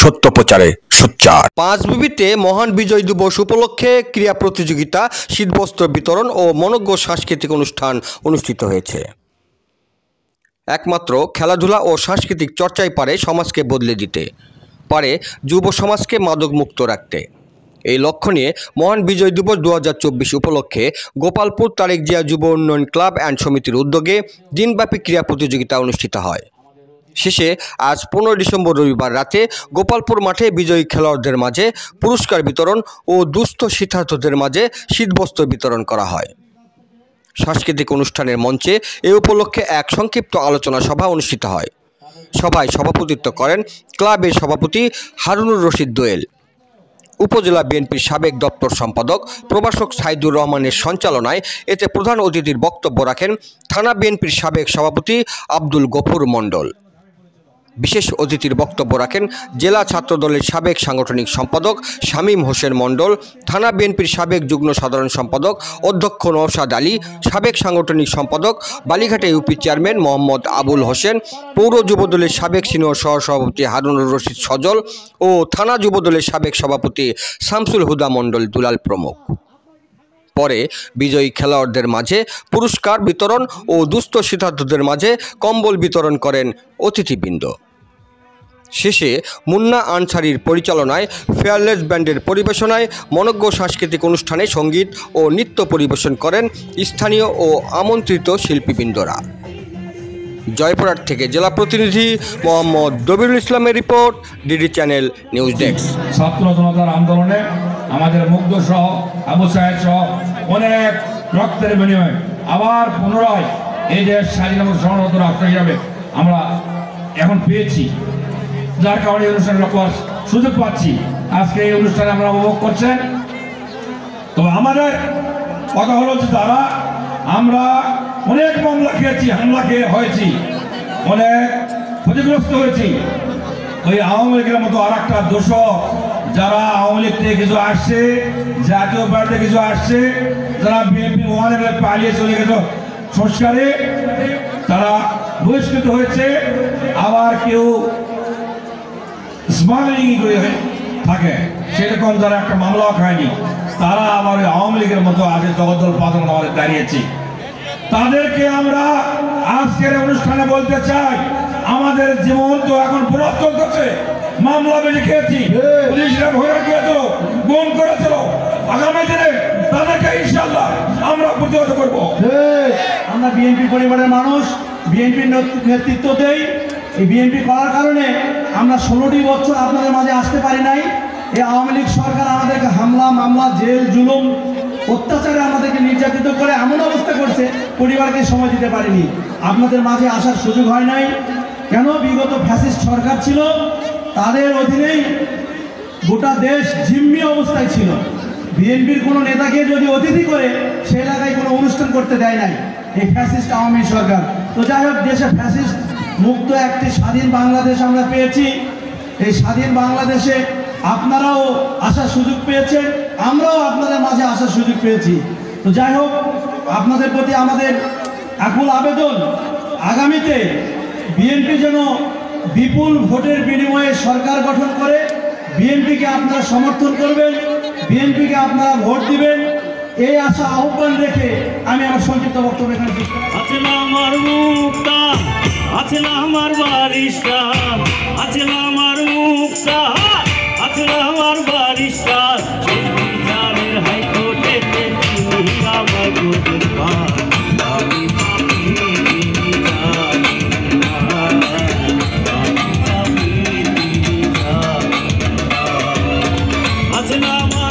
সত্য প্রচারে সোচ্চার। পাঁচবিবিতে মহান বিজয় দিবস উপলক্ষে ক্রীড়া প্রতিযোগিতা, শীতবস্ত্র বিতরণ ও মনোজ্ঞ সাংস্কৃতিক অনুষ্ঠান অনুষ্ঠিত হয়েছে। একমাত্র খেলাধুলা ও সাংস্কৃতিক চর্চাই পারে সমাজকে বদলে দিতে, পারে যুব সমাজকে মাদকমুক্ত রাখতে। এই লক্ষ্য নিয়ে মহান বিজয় দিবস 2024 উপলক্ষে গোপালপুর তারেক জিয়া যুব উন্নয়ন ক্লাব অ্যান্ড সমিতির উদ্যোগে দিনব্যাপী ক্রীড়া প্রতিযোগিতা অনুষ্ঠিত হয়। শেষে আজ 15 ডিসেম্বর রবিবার রাতে গোপালপুর মাঠে বিজয়ী খেলোয়াড়দের মাঝে পুরস্কার বিতরণ ও দুস্থ শীতার্তদের মাঝে শীতবস্ত্র বিতরণ করা হয়। সাংস্কৃতিক অনুষ্ঠানের মঞ্চে এ উপলক্ষে এক সংক্ষিপ্ত আলোচনা সভা অনুষ্ঠিত হয়। সভায় সভাপতিত্ব করেন ক্লাবের সভাপতি হারুনুর রশিদ দোয়েল। উপজেলা বিএনপির সাবেক দপ্তর সম্পাদক প্রভাষক সাইদুর রহমানের সঞ্চালনায় এতে প্রধান অতিথির বক্তব্য রাখেন থানা বিএনপির সাবেক সভাপতি আব্দুল গফুর মণ্ডল। বিশেষ অতিথির বক্তব্য রাখেন জেলা ছাত্রদলের সাবেক সাংগঠনিক সম্পাদক শামীম হোসেন মণ্ডল, থানা বিএনপির সাবেক যুগ্ম সাধারণ সম্পাদক অধ্যক্ষ নওশাদ আলী, সাবেক সাংগঠনিক সম্পাদক বালিঘাটা ইউপি চেয়ারম্যান মোহাম্মদ আবুল হোসেন, পৌর যুবদলের সাবেক সিনিয়র সহসভাপতি হারুনুর রশিদ সজল ও থানা যুবদলের সাবেক সভাপতি শামসুল হুদা মণ্ডল দুলাল প্রমুখ। পরে বিজয়ী খেলোয়াড়দের মাঝে পুরস্কার বিতরণ ও দুস্থ শীতার্তদের মাঝে কম্বল বিতরণ করেন অতিথিবৃন্দ। শেষে মুন্না আনসারির পরিচালনায় ফেয়ারলেস ব্যান্ডের পরিবেশনায় মনোজ্ঞ সাংস্কৃতিক অনুষ্ঠানে সঙ্গীত ও নৃত্য পরিবেশন করেন স্থানীয় ও আমন্ত্রিত শিল্পীবৃন্দরা। জয়পুরহাট থেকে জেলা প্রতিনিধি মোহাম্মদ দবিরুল ইসলামের report, DD channel news desk. ছাত্র জনতার আন্দোলনে আমাদের মুগ্ধ সহ আবু সাহেব সহ অনেক রক্তের বিনিময়ে আবার পুনরায় এই দেশ স্বাধীনতা সনদ রাষ্ট্র হিসাবে আমরা এখন পেয়েছি, যার কারণে এই অনুষ্ঠানে সুযোগ পাচ্ছি। আজকে এই অনুষ্ঠানে আমরা উপভোগ করছেন। তো আমাদের কথা হলো যে তারা আমরা অনেক মামলা খেয়েছি, হামলা হয়েছি, অনেক ক্ষতিগ্রস্ত হয়েছি। ওই আওয়ামী লীগের মতো আর একটা দোষক যারা আওয়ামী লীগ থেকে কিছু আসছে, জাতীয় পার্টি থেকে কিছু আসছে, যারা বিএনপি মহানগরে পালিয়ে চলে গেল সংস্কারে, তারা বহিষ্কৃত হয়েছে। আবার কেউ স্মাগলিং করে থাকে, সেরকম যারা একটা মামলাও খায়নি, তারা আবার আওয়ামী লীগের মতো আগে জগদ্দল পাথর আমাদের দাঁড়িয়েছি। তাদেরকে আমরা আজকের অনুষ্ঠানে বলতে চাই, আমাদের জীবন তো এখন পুরো চলতেছে, মামলা বেশি খেয়েছি, পুলিশরা ভয় গিয়েছিল, গুম করেছিল। আগামী দিনে তাদেরকে ইনশাআল্লাহ আমরা প্রতিহত করব। আমরা বিএনপি পরিবারের মানুষ, বিএনপির নেতৃত্ব দেই। এই বিএনপি করার কারণে আমরা 16টি বছর আপনাদের মাঝে আসতে পারি নাই। এই আওয়ামী লীগ সরকার আমাদেরকে হামলা, মামলা, জেল, জুলুম, অত্যাচারে আমাদেরকে নির্যাতিত করে এমন অবস্থা করছে, পরিবারকে সময় দিতে পারিনি, আপনাদের মাঝে আসার সুযোগ হয় নাই। কেন? বিগত ফ্যাসিস্ট সরকার ছিল, তাদের অধীনেই গোটা দেশ জিম্মি অবস্থায় ছিল। বিএনপির কোনো নেতাকে যদি অতিথি করে সে এলাকায় কোনো অনুষ্ঠান করতে দেয় নাই এই ফ্যাসিস্ট আওয়ামী সরকার। তো যাই হোক, দেশে ফ্যাসিস্ট মুক্ত একটি স্বাধীন বাংলাদেশ আমরা পেয়েছি। এই স্বাধীন বাংলাদেশে আপনারাও আসার সুযোগ পেয়েছেন, আমরাও আপনাদের মাঝে আসার সুযোগ পেয়েছি। তো যাই হোক, আপনাদের প্রতি আমাদের আকুল আবেদন, আগামীতে বিএনপি যেন বিপুল ভোটের বিনিময়ে সরকার গঠন করে, বিএনপিকে আপনারা সমর্থন করবেন, বিএনপিকে আপনারা ভোট দিবেন, এই আশা আহ্বান রেখে আমি আমার সংক্ষিপ্ত বক্তব্য এখানে শেষ করছি। আছে না আমার মুক্তা, আছে না আমার বারিশার, আছে না আমার মুক্তা, আছে না আমার বারিশার, জানের হাইকোর্টে তিনি আমার গোদের পার, আমি পাপি তিনি জানি না, আমি পাপি তিনি জানি না। আছে না আমার